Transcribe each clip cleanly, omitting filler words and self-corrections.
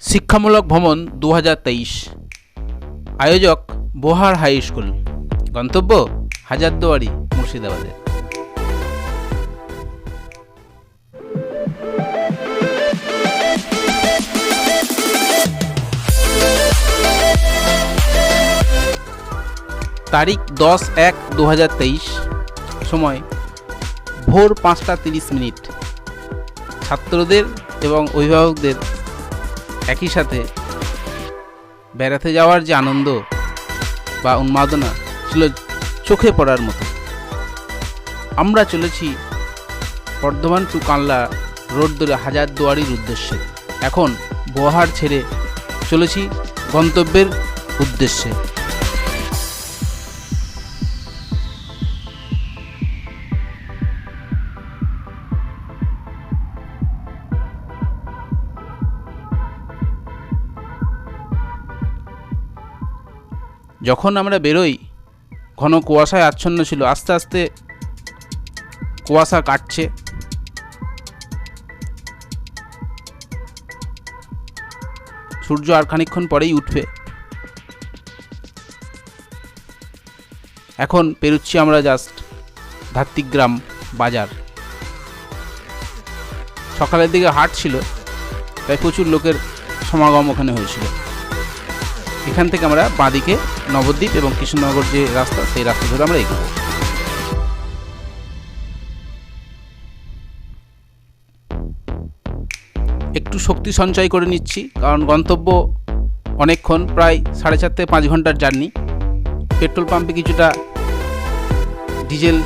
শিক্ষামূলক ভ্রমণ 2023, আয়োজক বোহার হাই স্কুল, গন্তব্য হাজারদুয়ারি মুর্শিদাবাদে। তারিখ 10-1-2023, সময় ভোর 5:30। ছাত্রদের এবং অভিভাবকদের একই সাথে বেড়াতে যাওয়ার যে আনন্দ বা উন্মাদনা ছিল চোখে পড়ার মতো। আমরা চলেছি বর্ধমান টু কানলা রোড ধরে হাজারদুয়ারির উদ্দেশ্যে। এখন বোহার ছেড়ে চলেছি গন্তব্যের উদ্দেশ্যে। যখন আমরা বেরোই ঘন কুয়াশায় আচ্ছন্ন ছিল, আস্তে আস্তে কুয়াশা কাটছে। সূর্য আর খানিকক্ষণ পরেই উঠবে। এখন পেরোচ্ছি আমরা জাস্ট ধাত্রিগ্রাম বাজার। সকালের দিকে হাট ছিল, তাই প্রচুর লোকের সমাগম ওখানে হয়েছিল। এখান থেকে আমরা বাঁদিকে নবদ্বীপ এবং কৃষ্ণনগর যে রাস্তা, সেই রাস্তা ধরে আমরা এগোবো। একটু শক্তি সঞ্চয় করে নিচ্ছি, কারণ গন্তব্য অনেকক্ষণ, প্রায় 4.5 থেকে 5 ঘন্টার জার্নি। পেট্রোল পাম্পে কিছুটা ডিজেল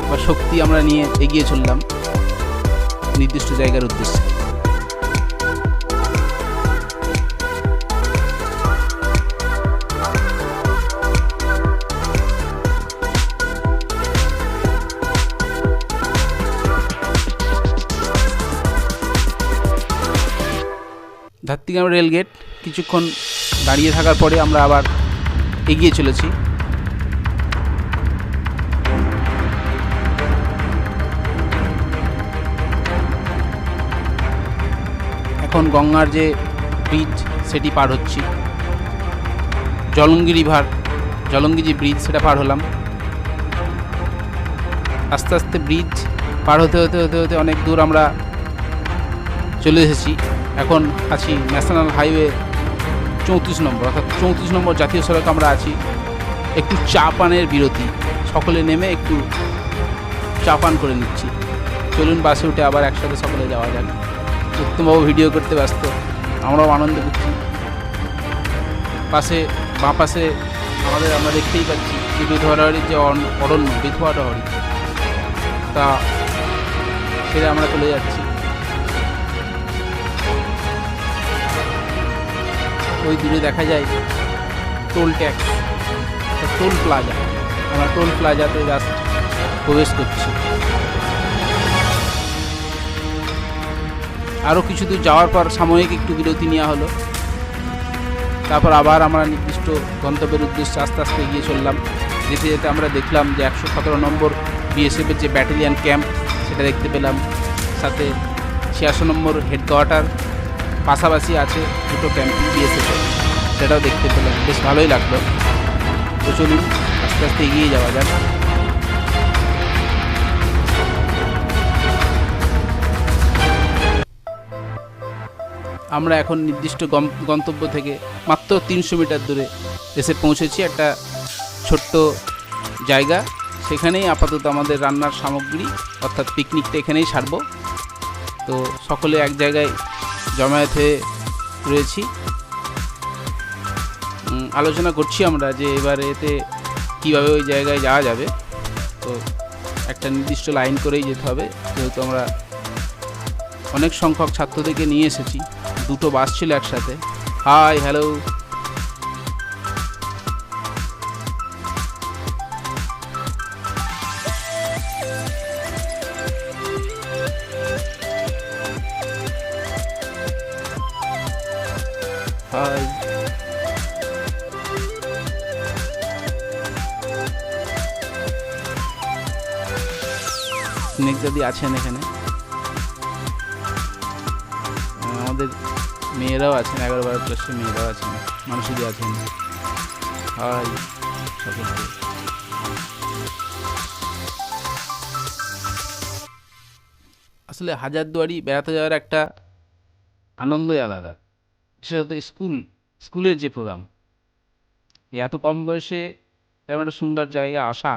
বা শক্তি আমরা নিয়ে এগিয়ে চললাম নির্দিষ্ট জায়গার উদ্দেশ্যে। ধাত্রিগ্রাম রেলগেট কিছুক্ষণ দাঁড়িয়ে থাকার পরে আমরা আবার এগিয়ে চলেছি। এখন গঙ্গার যে ব্রিজ সেটি পার হচ্ছি। জলঙ্গি যে ব্রিজ সেটা পার হলাম। আস্তে আস্তে ব্রিজ পার হতে হতে হতে হতে অনেক দূর আমরা চলে এসেছি। এখন আছি ন্যাশনাল হাইওয়ে 34 নম্বর, অর্থাৎ 34 নম্বর জাতীয় সড়ক আমরা আছি। একটু চা পানের বিরতি, সকলে নেমে একটু চা পান করে নিচ্ছি। চলুন বাসে উঠে আবার একসাথে সকলে যাওয়া যাক। উত্তমবাবু ভিডিও করতে ব্যস্ত, আমরাও আনন্দ করছি। পাশে বাঁ পাশে আমরা দেখতেই পাচ্ছি যে বেথুয়াডাহরির যে অরণ্য, বেথুয়াডাহরি, তা সেটা আমরা চলে যাচ্ছি। ওই দূরে দেখা যায় টোল ট্যাক্স, টোল প্লাজা। আমরা টোল প্লাজাতে জাস্ট প্রবেশ করছি। আরও কিছু দূর যাওয়ার পর সাময়িক একটু বিরতি নেওয়া হলো। তারপর আবার আমরা নির্দিষ্ট গন্তব্যের উদ্দেশ্যে আস্তে আস্তে এগিয়ে চললাম। যেতে যেতে আমরা দেখলাম যে 117 নম্বর বিএসএফের যে ব্যাটালিয়ান ক্যাম্প সেটা দেখতে পেলাম। সাথে 86 নম্বর হেডকোয়ার্টার, পাশাপাশি আছে দুটো ক্যাম্প বিএসএফের, সেটাও দেখতে পেলাম। বেশ ভালোই লাগলো। তো চলুন আস্তে আস্তে এগিয়ে যাওয়া যাক। আমরা এখন নির্দিষ্ট গন্তব্য থেকে মাত্র 300 মিটার দূরে এসে পৌঁছেছি। একটা ছোট্ট জায়গা, সেখানেই আপাতত আমাদের রান্নার সামগ্রী অর্থাৎ পিকনিকটা এখানেই সারব। তো সকলে এক জায়গায় জমায়েত হয়ে রয়েছি। আলোচনা করছি আমরা যে এবারে এতে কীভাবে ওই জায়গায় যাওয়া যাবে। তো একটা নির্দিষ্ট লাইন করেই যেতে হবে, যেহেতু আমরা অনেক সংখ্যক ছাত্রদেরকে নিয়ে এসেছি। দুটো বাস ছিল একসাথে। High, hello. হাই। স্নেক দাদি আছেন এখানে। আমাদের মেয়েরাও আছেন, 11-12 ক্লাসের মেয়েরাও আছেন, মানুষই আছেন। হাই সকলকে। আসলে হাজারদুয়ারি বেড়াতে যাওয়ার একটা আনন্দই আলাদা, বিশেষত স্কুলের যে প্রোগ্রাম, এত কম বয়সে এমন একটা সুন্দর জায়গায় আসা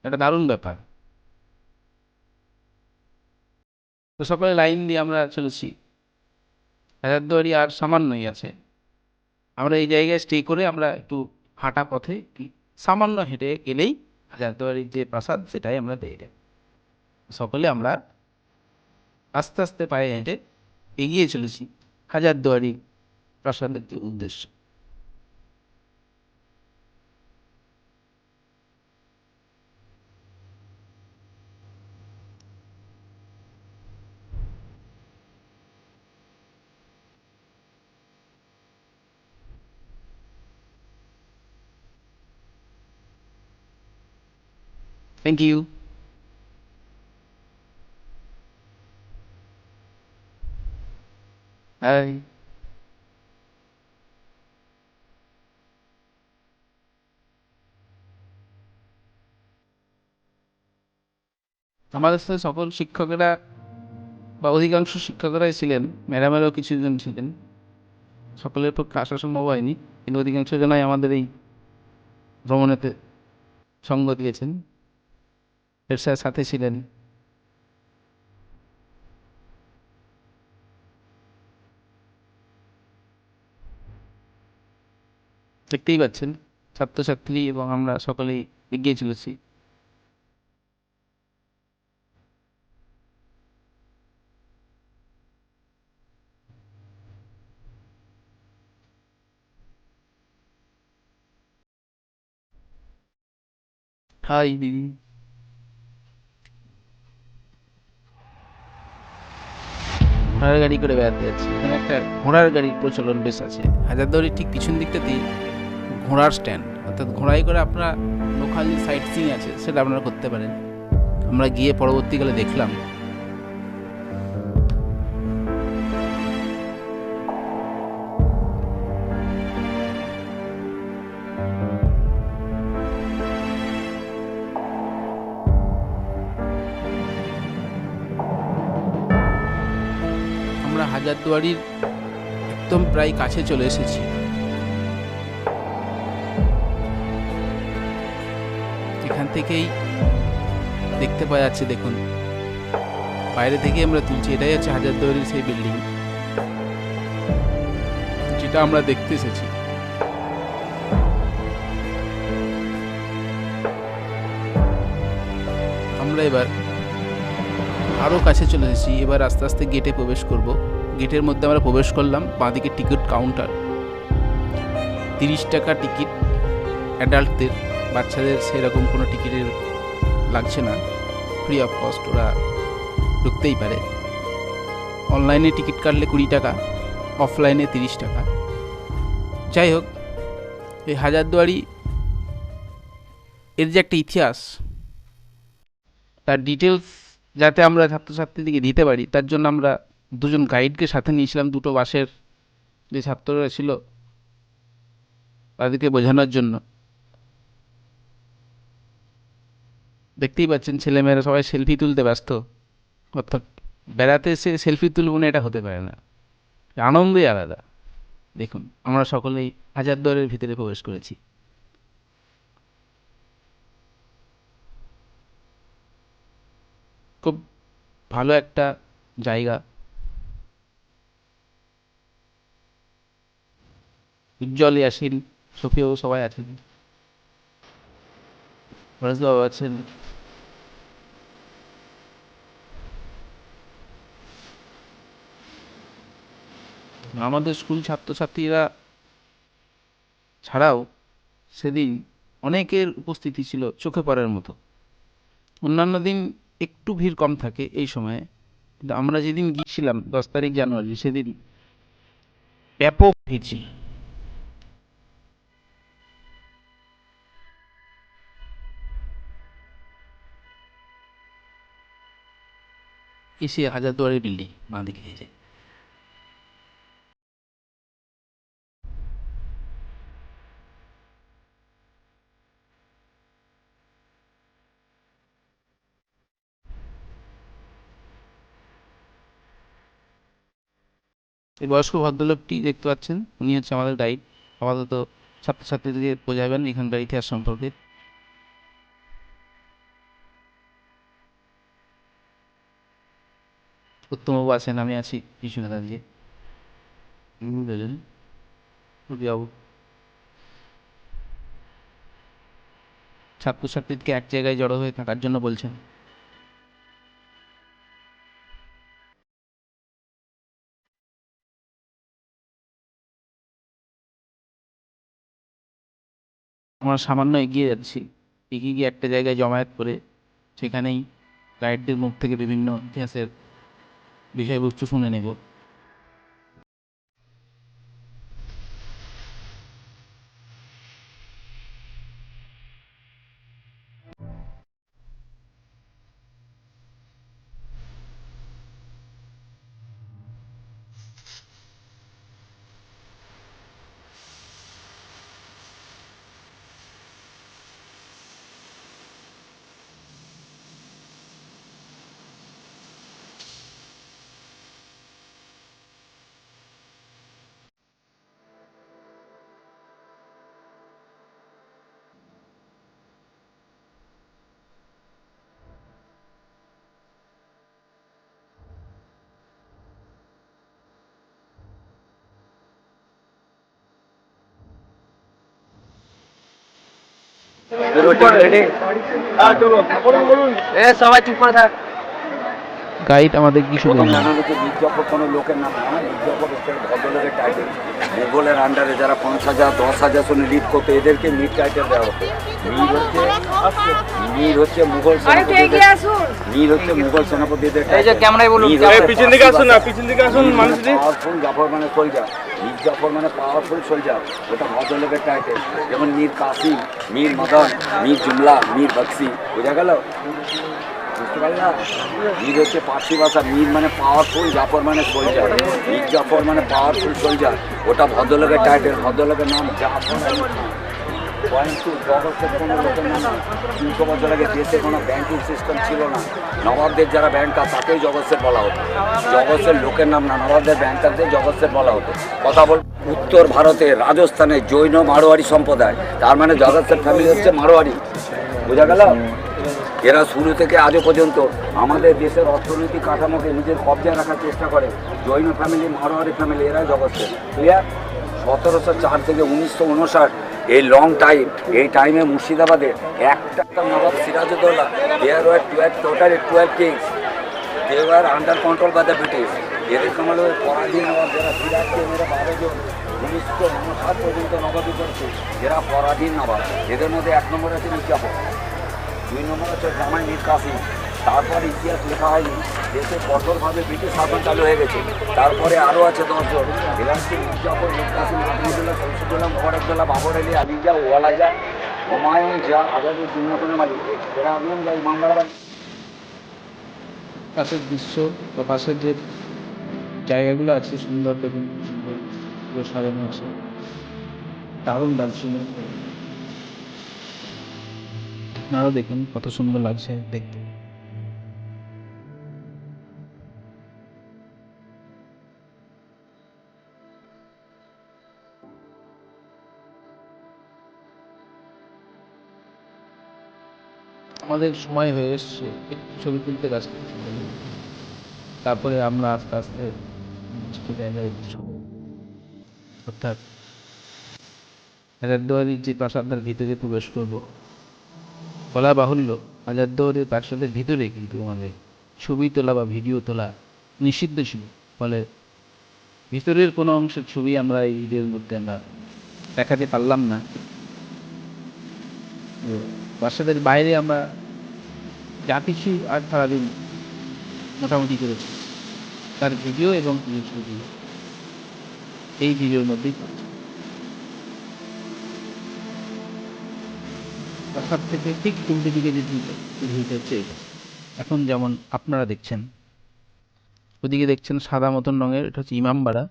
একটা দারুণ ব্যাপার। তো সকালে লাইন দিয়ে আমরা চলেছি, হাজারদুয়ারি আর সামান্যই আছে। আমরা এই জায়গায় স্টে করে আমরা একটু হাঁটা পথে সামান্য হেঁটে গেলেই হাজারদুয়ারির যে প্রাসাদ সেটাই আমরা পেয়ে যাই। সকলে আমরা আস্তে আস্তে পায়ে হেঁটে এগিয়ে চলেছি হাজারদুয়ারি প্রাসাদের উদ্দেশ্যে। Thank you. হাই। আমাদের সাথে সকল শিক্ষকেরা বা অধিকাংশ শিক্ষকেরাই ছিলেন, ম্যাডামেরও কিছুজন ছিলেন। সকলের পক্ষে আসা সম্ভব হয়নি, কিন্তু অধিকাংশ জনাই আমাদের এই ভ্রমণেতে সঙ্গ দিয়েছেন। এর সাথে ছিলেন। দেখতেই পাচ্ছেন ছাত্রছাত্রী এবং আমরা সকলেই এগিয়ে চলেছি। হাই দিদি। ঘোড়ার গাড়ি করে বেড়াতে যাচ্ছি, এখানে একটা ঘোড়ার গাড়ির প্রচলন বেশ আছে। হাজারদুয়ারির ঠিক পিছন দিকটাতেই ঘোড়ার স্ট্যান্ড, অর্থাৎ ঘোড়ায় করে আপনারা লোকাল যে সাইট সিইং আছে সেটা আপনারা করতে পারেন। আমরা গিয়ে পরবর্তীকালে দেখলাম আমরা হাজারদুয়ারির একদম প্রায় কাছে চলে এসেছি। এখান থেকেই দেখতে পাওয়া যাচ্ছে, দেখুন বাইরে থেকে আমরা তুলছি, এটাই হচ্ছে হাজারদুয়ারির সেই বিল্ডিং যেটা আমরা দেখতে এসেছি। আমরা এবার আরও কাছে চলে এসেছি, এবার আস্তে আস্তে গেটে প্রবেশ করব। গেটের মধ্যে আমরা প্রবেশ করলাম, বাঁদিকে টিকিট কাউন্টার, 30 টাকা টিকিট অ্যাডাল্টদের, বাচ্চাদের সেরকম কোনো টিকিটের লাগছে না, ফ্রি অফ কস্ট, ওরা ঢুকতেই পারে। অনলাইনে টিকিট কাটলে 20 টাকা, অফলাইনে 30 টাকা। যাই হোক, এই হাজারদুয়ারি এর যে একটা ইতিহাস, তার ডিটেলস যাতে আমরা ছাত্রছাত্রীদেরকে দিতে পারি, তার জন্য আমরা দুজন গাইডকে সাথে নিয়েছিলাম, দুটো বাসের যে ছাত্ররা ছিল তাদেরকে বোঝানোর জন্য। দেখতেই পাচ্ছেন ছেলেমেয়েরা সবাই সেলফি তুলতে ব্যস্ত, অর্থাৎ বেড়াতে এসে সেলফি তুলব না এটা হতে পারে না, আনন্দই আলাদা। দেখুন আমরা সকলেই হাজারদুয়ারির ভিতরে প্রবেশ করেছি। খুব ভালো একটা জায়গা, উজ্জ্বল ইয়াসিন সফিও সবাই আছেন, ফরাজবাবু আছেন। আমাদের স্কুল ছাত্রছাত্রীরা ছাড়াও সেদিন অনেকের উপস্থিতি ছিল চোখে পড়ার মতো। অন্যান্য দিন একটু ভিড় কম থাকে এই সময়ে, কিন্তু আমরা যেদিন গিয়েছিলাম 10 তারিখ জানুয়ারি, সেদিন ব্যাপক ভিড় ছিল। এসে হাজারদুয়ারি বিল্ডিং বাঁ দিকে এসে এই বয়স্ক ভদ্রলোকটি দেখতে পাচ্ছেন, উনি হচ্ছে আমাদের গাইড। আপাতত ছাত্রছাত্রীদের বোঝাবেন এখানকার ইতিহাস সম্পর্কে। উত্তমবাবু আছেন, আমি আছি পিছনে দাঁড়িয়ে। বুঝলেন, বাবু ছাত্রছাত্রীদেরকে এক জায়গায় জড়ো হয়ে থাকার জন্য বলছেন। আমরা সামান্য এগিয়ে যাচ্ছি, এগিয়ে গিয়ে একটা জায়গায় জমায়েত করে সেখানেই গাইডদের মুখ থেকে বিভিন্ন ইতিহাসের বিষয়বস্তু শুনে নেব। সবাই চুপ করে থাক। গাইড আমাদের কিছু প্রথম বলবেন। জানানো হচ্ছে মীর জাফর কোনো লোকের নাম না, মীর জাফর হচ্ছে ভদ্রলোকের টাইটেল। মুঘলের আন্ডারে যারা 5,000 10,000 সনে লিড করতো এদেরকে মীর টাইটেল দেওয়া হতো। মীর হচ্ছে মুঘল সেনাপতিদের, মীর হচ্ছে মুঘল সেনাপতিদের এই যে ক্যামেরায় বলুন, পিছন দিকে আসুন না, পিছন দিকে আসুন মানুষটি। পাওয়ারফুল জাফর মানে সোলজার, মীর জাফর মানে পাওয়ারফুল সোলজার, ওটা ভদ্রলোকের টাইটেল। যেমন মীর কাসিম, মীর মদন, মীর জুমলা, মীর বক্সি, বোঝা গেল? বুঝতে পারলাম? মীর হচ্ছে পার্সি ভাষা, মীর মানে পাওয়ারফুল, জাফর মানে সোলজার। মীর জাফর মানে পাওয়ারফুল সোলজার, ওটা ভদ্রলোকের টাইটেল। ভদ্রলোকের নাম জাফর আলী খান। পয়েন্ট টু, জগতের কোনো লোকের নাম না। 300 বছর আগে দেশে কোনো ব্যাংকিং সিস্টেম ছিল না। নবাবদের যারা ব্যাংকার তাকেই জগৎসের বলা হতো। জগৎসের লোকের নাম না, নবাবদের ব্যাংকারদের জগৎসের বলা হতো। কথা বল, উত্তর ভারতে রাজস্থানে জৈন মারোয়ারি সম্প্রদায়, তার মানে জগৎসের ফ্যামিলি হচ্ছে মারোয়ারি। বোঝা গেল? এরা শুরু থেকে আজও পর্যন্ত আমাদের দেশের অর্থনৈতিক কাঠামোকে নিজের কবজায় রাখার চেষ্টা করে। জৈন ফ্যামিলি, মারোয়ারি ফ্যামিলি, এরাই জগৎসের। ক্লিয়ার? 1704 থেকে 1959 এই লং টাইম, এই টাইমে মুর্শিদাবাদে একটা নবাব Sirajuddaulah, there were 12 kings, they were under control by the British. এদের কামাল পরাধীন নবাব যারা, সিরাজকে মেরে 12 জন 1959 পর্যন্ত নবাবি করছে, এরা পরাধীন নবাব। এদের মধ্যে 1 নম্বর আছে মীর জাফর, 2 নম্বর হচ্ছে জামাই মীর কাসিম। তারপর ইতিহাস লেখা হয়নি, দেশে কঠোরভাবে ব্রিটিশ শাসন চালু হয়ে গেছে। তারপরে আরও আছে 10 জন, এরা হচ্ছে মীর জাফর, মীর কাসিম, আহমদুল্লাহ, শমসুদ্দৌলা, মোবারকদৌলা, বাবর আলী, আলিজা, ওয়ালাজা, হুমায়ুন, যা আজাদের দুর্নাথনের মালিক, এরা আগুন যা ইমামবাড়া। পাশের দৃশ্য বা পাশের যে জায়গাগুলো আছে সুন্দর, দেখুন সুন্দর পুরো সাজানো আছে, দারুণ লাগছে। আপনারাও দেখুন কত সুন্দর লাগছে দেখতে। আমাদের সময় হয়ে এসছে একটু ছবি তুলতে কাছে, তারপরে আমরা আস্তে আস্তে নির্দিষ্ট জায়গায় অর্থাৎ হাজারদুয়ারির যে প্রাসাদের ভিতরে প্রবেশ করবো। বলা বাহুল্য, হাজারদুয়ারির প্রাসাদের ভিতরে কিন্তু আমাদের ছবি তোলা বা ভিডিও তোলা নিষিদ্ধ ছিল। ফলে ভিতরের কোনো অংশের ছবি আমরা এই ভিডিওর মধ্যে আমরা দেখাতে পারলাম না। প্রাসাদের বাইরে আমরা যা কিছু আর সারাদিন মোটামুটি করেছি তার ভিডিও এবং ছবি এই ভিডিওর মধ্যেই পাচ্ছি। প্রাসাদ থেকে ঠিক উল্টো দিকে যে ভিউটা হচ্ছে এটা। এখন যেমন আপনারা দেখছেন, ওদিকে দেখছেন সাদা মতন রঙের, এটা হচ্ছে ইমামবাড়া।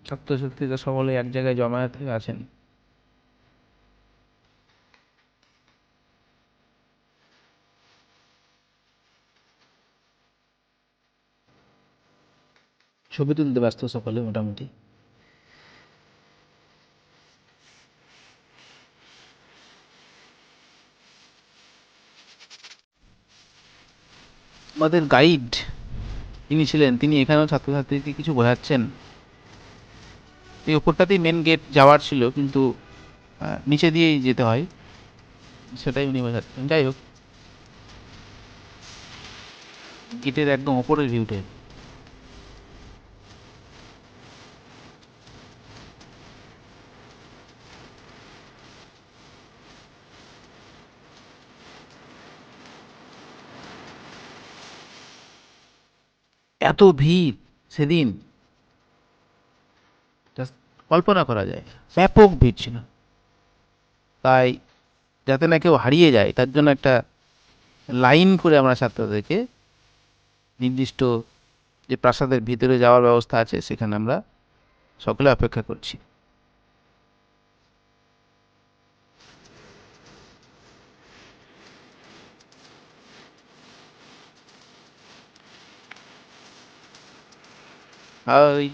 ছাত্রছাত্রীরা সকলে এক জায়গায় জমায়েত হয়ে আছেন। ছবি তুলতে ব্যস্ত সকলে মোটামুটি। আমাদের গাইড যিনি ছিলেন তিনি এখানেও ছাত্রছাত্রীকে কিছু বোঝাচ্ছেন। এই ওপরটাতেই মেন গেট যাওয়ার ছিল, কিন্তু নিচে দিয়েই যেতে হয়, সেটাই উনি বোঝাচ্ছেন। যাই হোক, গেটের একদম ওপরের ভিউটা এত ভিড় সেদিন জাস্ট কল্পনা করা যায়, ব্যাপক ভিড় ছিল। তাই যাতে না কেউ হারিয়ে যায় তার জন্য একটা লাইন করে আমরা ছাত্রদেরকে নির্দিষ্ট যে প্রাসাদের ভিতরে যাওয়ার ব্যবস্থা আছে সেখানে আমরা সকলে অপেক্ষা করছি। হাই,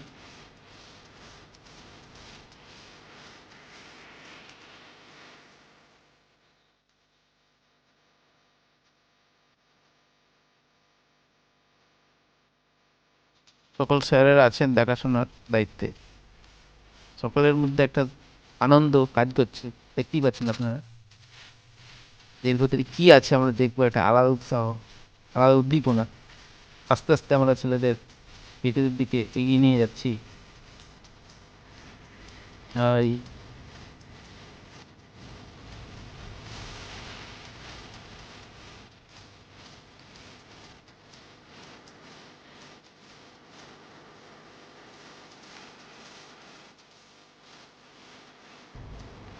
সকল স্যারেরা আছেন দেখাশোনার দায়িত্বে। সকলের মধ্যে একটা আনন্দ কাজ করছে, দেখতেই পাচ্ছেন আপনারা। এর ভিতরে কি আছে আমরা দেখবো, একটা আলাদা উৎসাহ, আলাদা উদ্দীপনা। আস্তে আস্তে আমরা ছেলেদের ভিতরের দিকে এগিয়ে নিয়ে যাচ্ছি। Hi,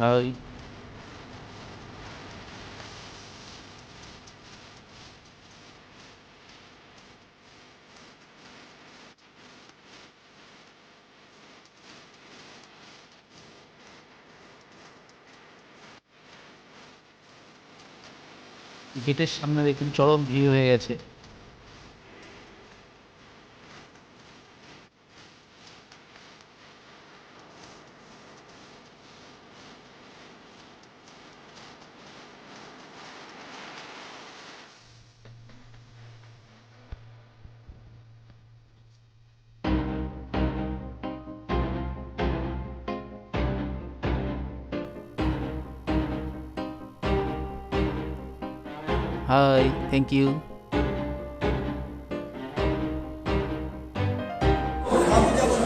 hi. গেটের সামনে দেখুন চরম ভিড় হয়ে গেছে। Hi, thank you.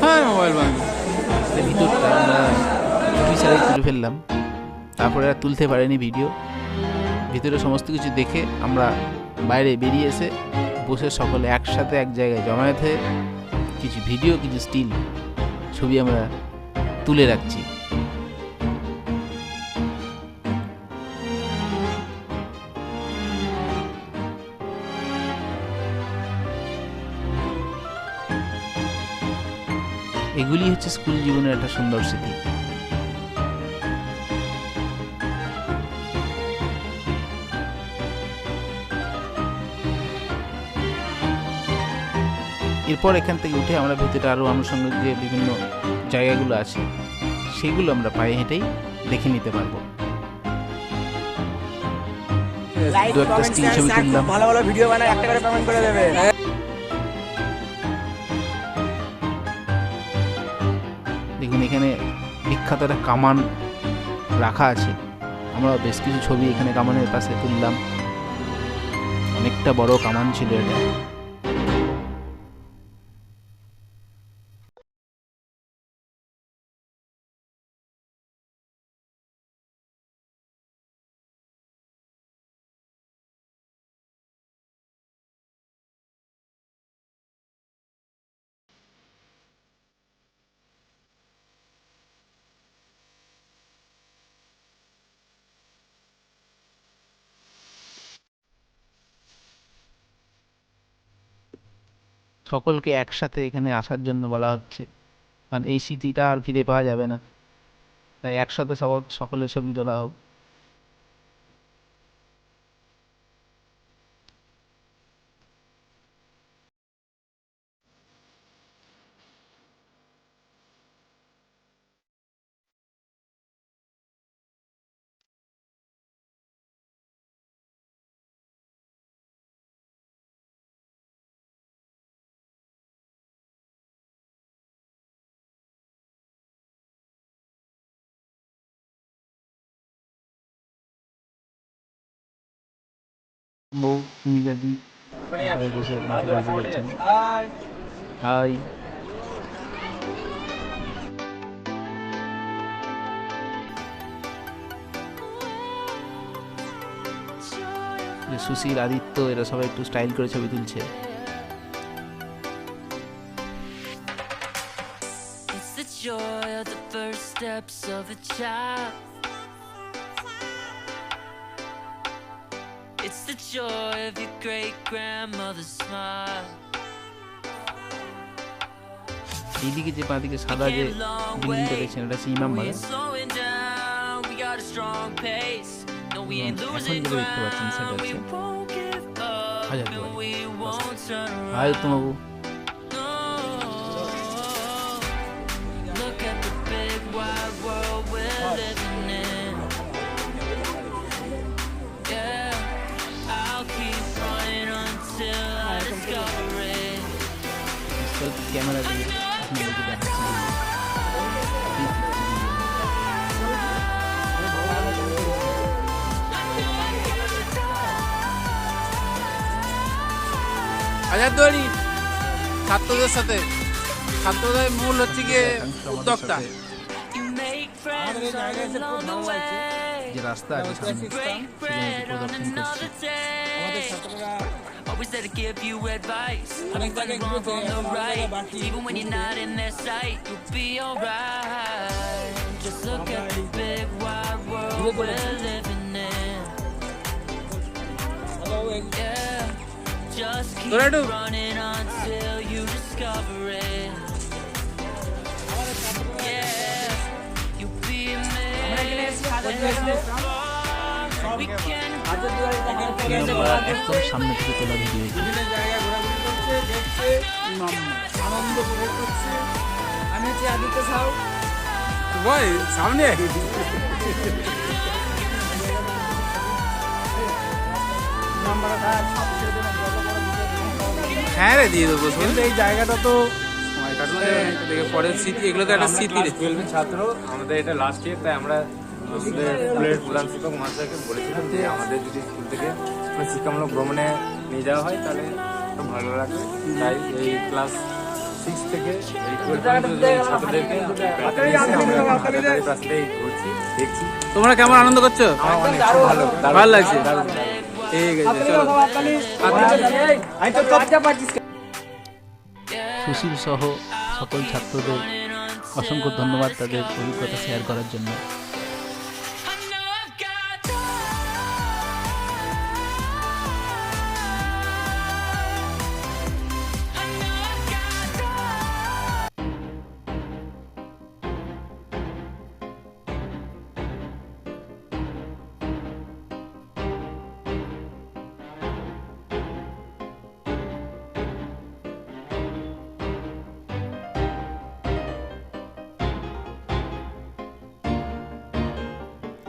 হ্যাঁ, মোবাইল ভাঙি ভিতরটা আমরা ছুটি ছাড়াই তুলে ফেললাম, তারপরে আর তুলতে পারিনি ভিডিও। ভিতরে সমস্ত কিছু দেখে আমরা বাইরে বেরিয়ে এসে বসে সকলে একসাথে এক জায়গায় জমায়েত হয়ে কিছু ভিডিও, কিছু স্টিল ছবি আমরা তুলে রাখছি। এগুলি হচ্ছে স্কুল জীবনের একটা সুন্দর স্মৃতি। এরপর এখান থেকে উঠে আমরা ভিতরে আরও আনুষঙ্গিক যে বিভিন্ন জায়গাগুলো আছে সেগুলো আমরা পায়ে হেঁটেই দেখে নিতে পারবো। দু একটা স্টিল ছবি তুললাম। ভালো ভালো ভিডিও বানায় একটা করে পেমেন্ট করে দেবে। দেখুন এখানে বিখ্যাত একটা কামান রাখা আছে, আমরা বেশ কিছু ছবি এখানে কামানের পাশে তুললাম। অনেকটা বড় কামান ছিল এটা। সকলকে একসাথে এখানে আসার জন্য বলা হচ্ছে, কারণ এই স্মৃতিটা আর ফিরে পাওয়া যাবে না। তাই একসাথে সকলের ছবি তোলা হোক। বউ মিজাদি বসে মাথা কাজ করছেন। হাই সুশীল আদিত্য এরা সবাই একটু স্টাইল করে ছবি তুলছে। It's the joy of the first steps of a child. It's the joy of your great grandmother's smile. এইদিকে যে বাঁদিকে সাদা যে বিল্ডিংটা দেখছেন এটা হচ্ছে ইমাম বাগান। We're slowing down, we got a strong pace. No, we ain't এখন losing যেটা দেখতে পাচ্ছেন ground. সেটা We হচ্ছে won't give up, Hazar and Duari. we won't turn hi around. Uttam বাবু। No. Look at the big wide world we're living in. Yeah, I'll keep running until I discover it. Selfie camera দিয়ে আপনাদেরকে দেখাচ্ছি। হাজারদুয়ারি ছাত্রদের সাথে ছাত্রদের মূল হচ্ছে গিয়ে উদ্যোক্তা। You make friends along the way. যে রাস্তা আছে সামনে Break bread on প্রদর্শন করছি। another day. Always there to give you advice. Having fun wrong from the right. Even when you're not in their sight, you'll be alright. Just look at the big wide world we're living in. Yeah, just keep Dorado. running until you discover it. Yeah, you'll be amazed. We can একদম সামনে থেকে তোলা video. আনন্দ উপভোগ করছে। আমি হচ্ছে আদিত্য সাউ। ভাই সামনে হ্যাঁ রে দিয়ে দেবো। কিন্তু এই জায়গাটা তো সময় কাটলে দেখে পরের স্মৃতি, এগুলো তো একটা স্মৃতি রে। 12 ছাত্র, আমাদের এটা লাস্ট ইয়ার, তাই আমরা আমাদের স্কুলের প্রধান শিক্ষক মহাশয়কে বলেছিলাম যে আমাদের যদি স্কুল থেকে কোনো শিক্ষামূলক ভ্রমণে নিয়ে যাওয়া হয় তাহলে খুব ভালো লাগবে। তাই এই ক্লাস 6 থেকে এই 12 পর্যন্ত ছাত্রদেরকে বেড়াতে নিয়ে এসে আমরা এখন হাজারদুয়ারির রাস্তায় ঘুরছি, দেখছি। তোমরা কেমন আনন্দ করছো? আমার অনেক ভালো ভালো লাগছে। দারুণ। ঠিক আছে চলো। সুশীল সহ সকল ছাত্রদের অসংখ্য ধন্যবাদ তাদের অভিজ্ঞতা শেয়ার করার জন্য। I know I've got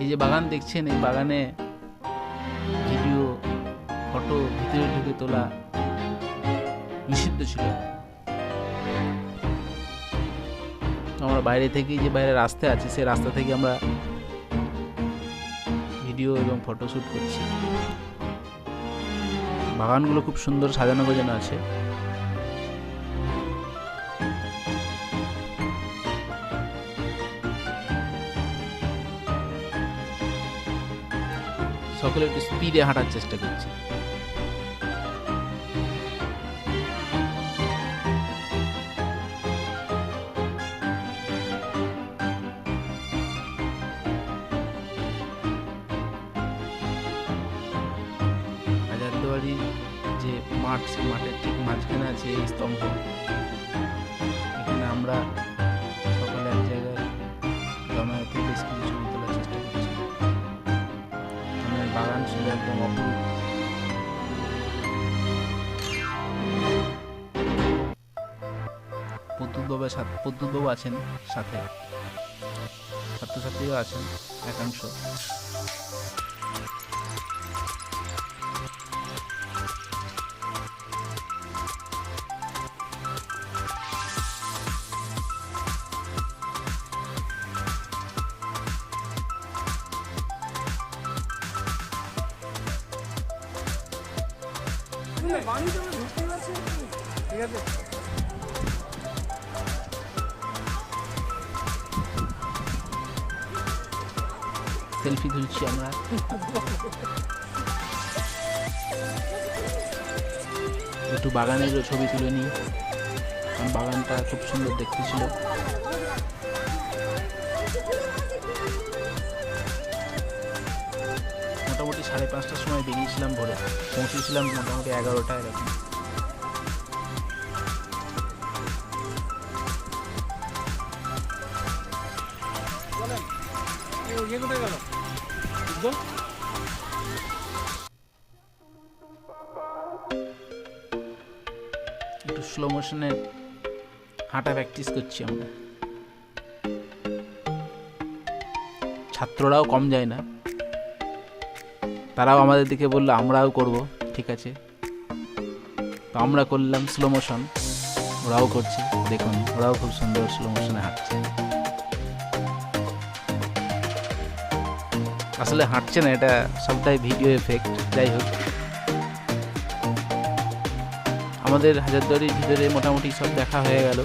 এই যে বাগান দেখছেন, এই বাগানে ভিডিও ফটো ভিতরে ঢুকে তোলা নিষিদ্ধ ছিল। আমরা বাইরে থেকে যে বাইরে রাস্তা আছে সেই রাস্তা থেকে আমরা ভিডিও এবং ফটো শ্যুট করছি। বাগানগুলো খুব সুন্দর সাজানো গোছানো আছে। সকলে একটু স্পিডে হাঁটার চেষ্টা করছি। হাজারদুয়ারির যে মাঠ, সেই মাঠের ঠিক মাঝখানে আছে এই স্তম্ভ। এখানে আমরা সকালে এক জায়গায় জমায়েতে বেশ কিছু ছবি তোলার চেষ্টা করছি। বাগান ছিল একদম অপরূপ। প্রদ্যুৎবাবু আছেন সাথে, ছাত্রছাত্রীরা আছেন একাংশ। ঠিক আছে। সেলফি তুলছি আমরা। একটু বাগানেরও ছবি তুলে নিই, কারণ বাগানটা খুব সুন্দর দেখতে ছিল। মোটামুটি 5:30টার সময় বেরিয়েছিলাম ভোরে, পৌঁছেছিলাম মোটামুটি 11টা এরকম। ইয়ে কোথায় গেল? উজ্জ্বল? একটু স্লো মোশনে হাঁটা প্র্যাকটিস করছি আমরা। ছাত্ররাও কম যায় না, তারাও আমাদের দিকে বললো আমরাও করব, ঠিক আছে। তো আমরা করলাম স্লো মোশন, ওরাও করছে, দেখুন ওরাও খুব সুন্দর স্লো মোশনে হাঁটছে। আসলে হাঁটছে না, এটা সবটাই ভিডিও এফেক্ট। যাই হোক, আমাদের হাজারদুয়ারির ভিতরে মোটামুটি সব দেখা হয়ে গেল।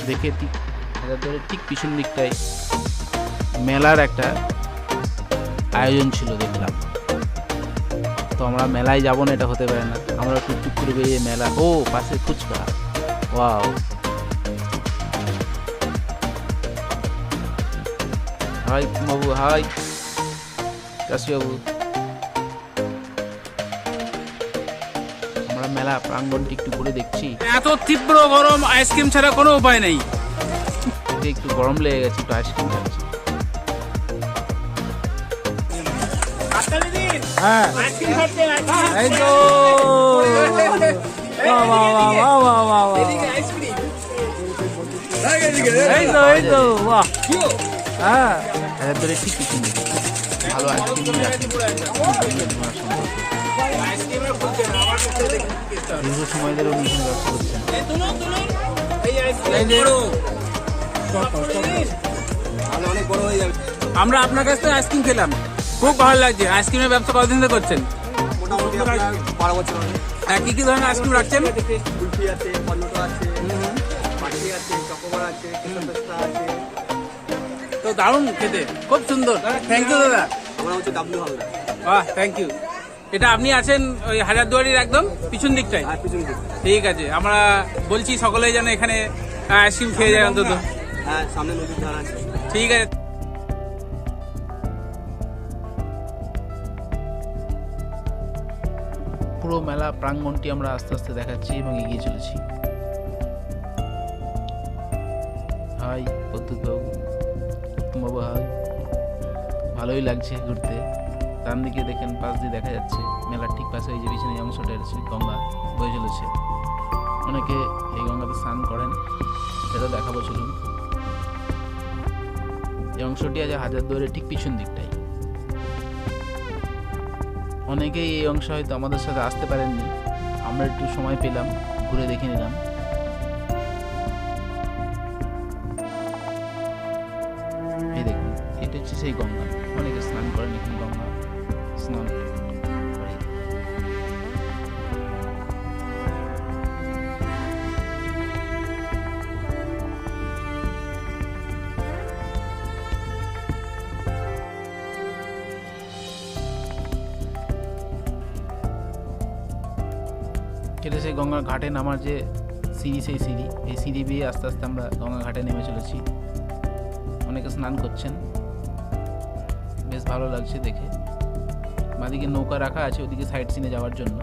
দেখে ঠিক হাজারদুয়ারির ঠিক পিছন দিকটায় মেলার একটা আয়োজন ছিল দেখলাম। তো আমরা মেলায় যাবো না, এটা হতে পারে না। আমরা টুকটুক করে বেরিয়ে মেলা, ও পাশে ফুচকা, ওয়াও। হাই বাবু, হাই কাশিবাবু। আমরা মেলা প্রাঙ্গণটি একটু ঘুরে দেখছি। এত তীব্র গরম, আইসক্রিম ছাড়া কোনো উপায় নেই। একটু গরম লেগে গেছে, একটু আইসক্রিম খাচ্ছি। হ্যাঁ, এই তো বাহ বাহ বাহ বাহ বাহ বাহ। এই তো বাহ। হ্যাঁ, হাজারদুয়ারির ঠিক পিছন দিকে ভালো আইসক্রিম দীর্ঘ সময় ধরে উনি এখানে ব্যবসা করছেন। আমরা আপনার কাছ থেকে আইসক্রিম খেলাম, খুব ভালো লাগছে। আইসক্রিমের ব্যবসা কতদিন ধরে করছেন? মোটামুটি 12 বছর হবে। হ্যাঁ, কি কি ধরনের আইসক্রিম রাখছেন? কুলফি আছে, কর্নেটো আছে, পাটি আছে, চকোবার আছে, কেশর পেস্তা আছে। তো দারুণ খেতে, খুব সুন্দর। থ্যাংক ইউ দাদা। আমরা হচ্ছে ডাব্লিউ হালদার। বাহ, থ্যাংক ইউ। এটা আপনি আছেন ওই হাজারদুয়ারির একদম পিছন দিকটাই? আর পিছনে দিকে। ঠিক আছে, আমরা বলছি সকলেই যেন এখানে আইসক্রিম খেয়ে যায় অন্তত। হ্যাঁ, সামনে নদীর ধার আছে। ঠিক আছে। পুরো মেলা প্রাঙ্গণটি আমরা আস্তে আস্তে দেখাচ্ছি এবং এগিয়ে চলেছি। হাই অদ্ভুতবাবু, বাবু হাই। ভালোই লাগছে ঘুরতে। ডান দিকে দেখেন, পাশ দিয়ে দেখা যাচ্ছে মেলার ঠিক পাশে এই যে পিছনে এই অংশটা, গঙ্গা বয়ে চলেছে। অনেকে এই গঙ্গাতে স্নান করেন, সেটা দেখাবো চলুন। এই অংশটি আছে হাজারদুয়ারের ঠিক পিছন দিকটাই। অনেকেই এই অংশ হয়তো আমাদের সাথে আসতে পারেননি, আমরা একটু সময় পেলাম, ঘুরে দেখে নিলাম। এই দেখুন, এটা হচ্ছে সেই গঙ্গা। অনেকে স্নান করেন এখানে, গঙ্গা স্নান করে। এটা সেই গঙ্গার ঘাটে নামার যে সিঁড়ি, সেই সিঁড়ি, এই সিঁড়ি বেয়ে আস্তে আস্তে আমরা গঙ্গা ঘাটে নেমে চলেছি। অনেকে স্নান করছেন, বেশ ভালো লাগছে দেখে। বাদিকে নৌকা রাখা আছে ওদিকে সাইড সিনে যাওয়ার জন্য।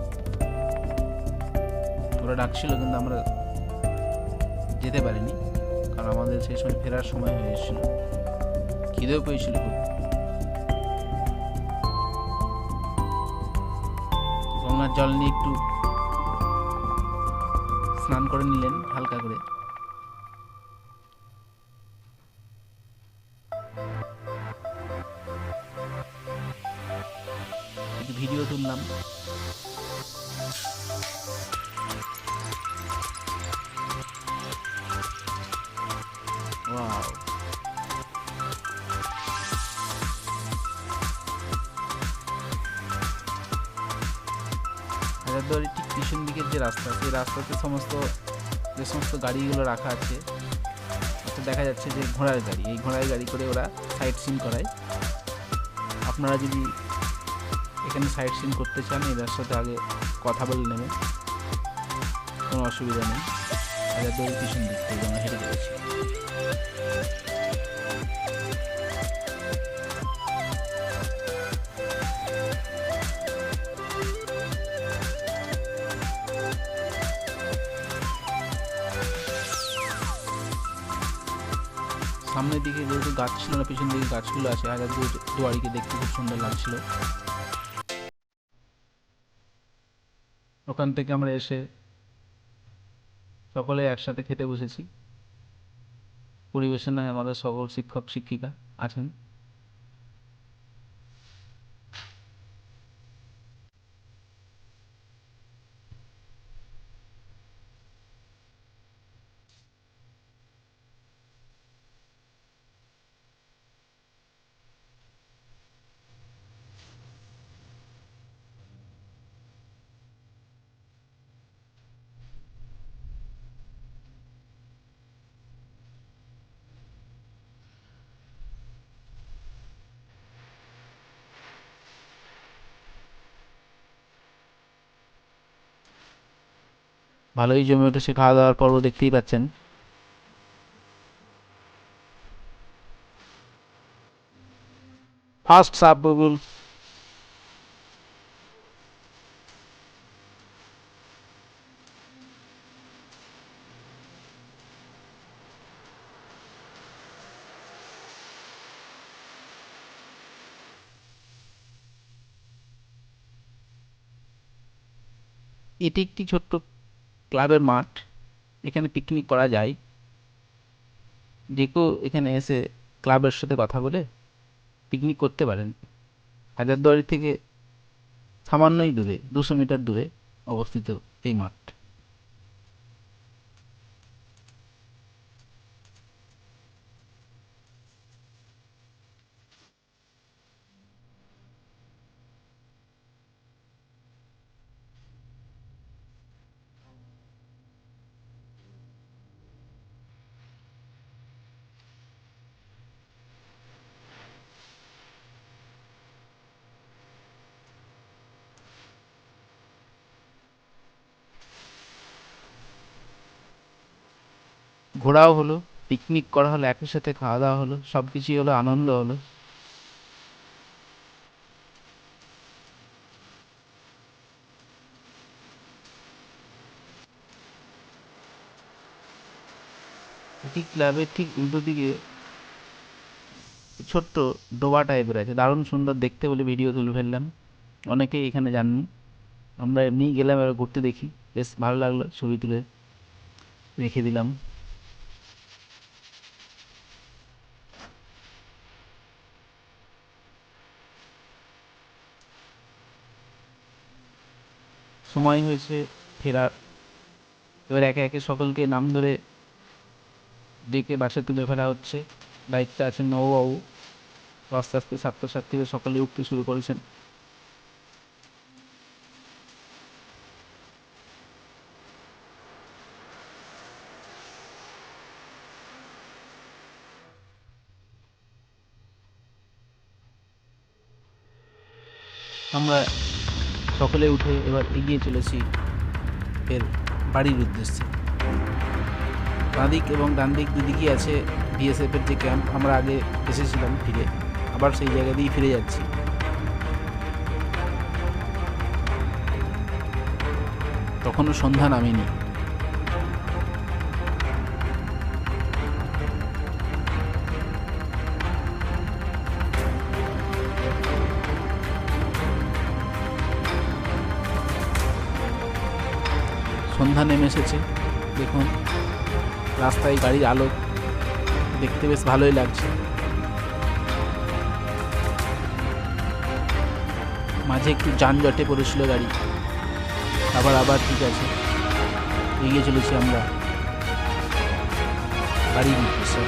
ওরা ডাকছিল কিন্তু আমরা যেতে পারিনি, কারণ আমাদের সেই সময় ফেরার সময় হয়ে এসেছিল, খিদেও পেয়েছিল খুব। গঙ্গার জল নিয়ে একটু স্নান করে নিলেন হালকা করে। একটু ভিডিও তুললাম। ওয়াও, হাজারদুয়ারির ঠিক পিছন দিকের যে রাস্তা, সেই রাস্তাতে যে সমস্ত গাড়িগুলো রাখা আছে, এটা দেখা যাচ্ছে যে ঘোড়ার গাড়ি। এই ঘোড়ার গাড়ি করে ওরা সাইট সিন করায়। আপনারা যদি এখানে সাইট সিন করতে চান, এদের সাথে আগে কথা বলে নেবেন, কোনো অসুবিধা নেই। হাজারদুয়ারির পিছন দিক থেকে আমরা হেঁটে যাচ্ছি। সামনের দিকে যেহেতু গাছ ছিল না, পিছন দিকে গাছগুলো আছে, হাজারদুয়ারিকে দেখতে খুব সুন্দর লাগছিল। ওখান থেকে আমরা এসে সকলে একসাথে খেতে বসেছি। পরিবেশনায় আমাদের সকল শিক্ষক শিক্ষিকা আছেন। ভালোই জমে উঠেছে খাওয়া দাওয়ার পর্ব, দেখতেই পাচ্ছেন। ফার্স্ট সাব বগুল। এটি একটি ছোট্ট ক্লাবের মাঠ, এখানে পিকনিক করা যায়। যে কেউ এখানে এসে ক্লাবের সাথে কথা বলে পিকনিক করতে পারেন। হাজারদুয়ারি থেকে সামান্যই দূরে, 200 মিটার দূরে অবস্থিত এই মাঠ। ঘোরাও হলো, পিকনিক করা হলো, একই সাথে খাওয়া দাওয়া হলো, সব কিছুই হলো, আনন্দ হলো। এটি ক্লাবের ঠিক উল্টো দিকে ছোট্ট ডোবা টাইপের আছে, দারুণ সুন্দর দেখতে বলে ভিডিও তুলে ফেললাম। অনেকেই এখানে যাননি, আমরা এমনিই গেলাম, এবার ঘুরতে দেখি, বেশ ভালো লাগলো, ছবি তুলে রেখে দিলাম। সময় হয়েছে ফেরার। এবার একে একে সকলকে নাম ধরে ডেকে বাসে তুলে ফেলা হচ্ছে। দায়িত্বে আছেন নববাবু। আস্তে আস্তে ছাত্রছাত্রীরা সকলে উঠতে শুরু করেছেন। আমরা সকলে উঠে এবার এগিয়ে চলেছি এর বাড়ির উদ্দেশ্যে। বাঁদিক এবং ডান দিক দুদিকই আছে বিএসএফের যে ক্যাম্প, আমরা আগে এসেছিলাম, ফিরে আবার সেই জায়গা দিয়েই ফিরে যাচ্ছি। তখনও সন্ধ্যা নামেনি। সন্ধ্যা নেমে এসেছে, দেখুন রাস্তায় গাড়ির আলো দেখতে বেশ ভালোই লাগছে। মাঝে একটু যানজটে পড়েছিল গাড়ি, আবার ঠিক আছে, এগিয়ে চলেছি আমরা বাড়ির উদ্দেশ্যে।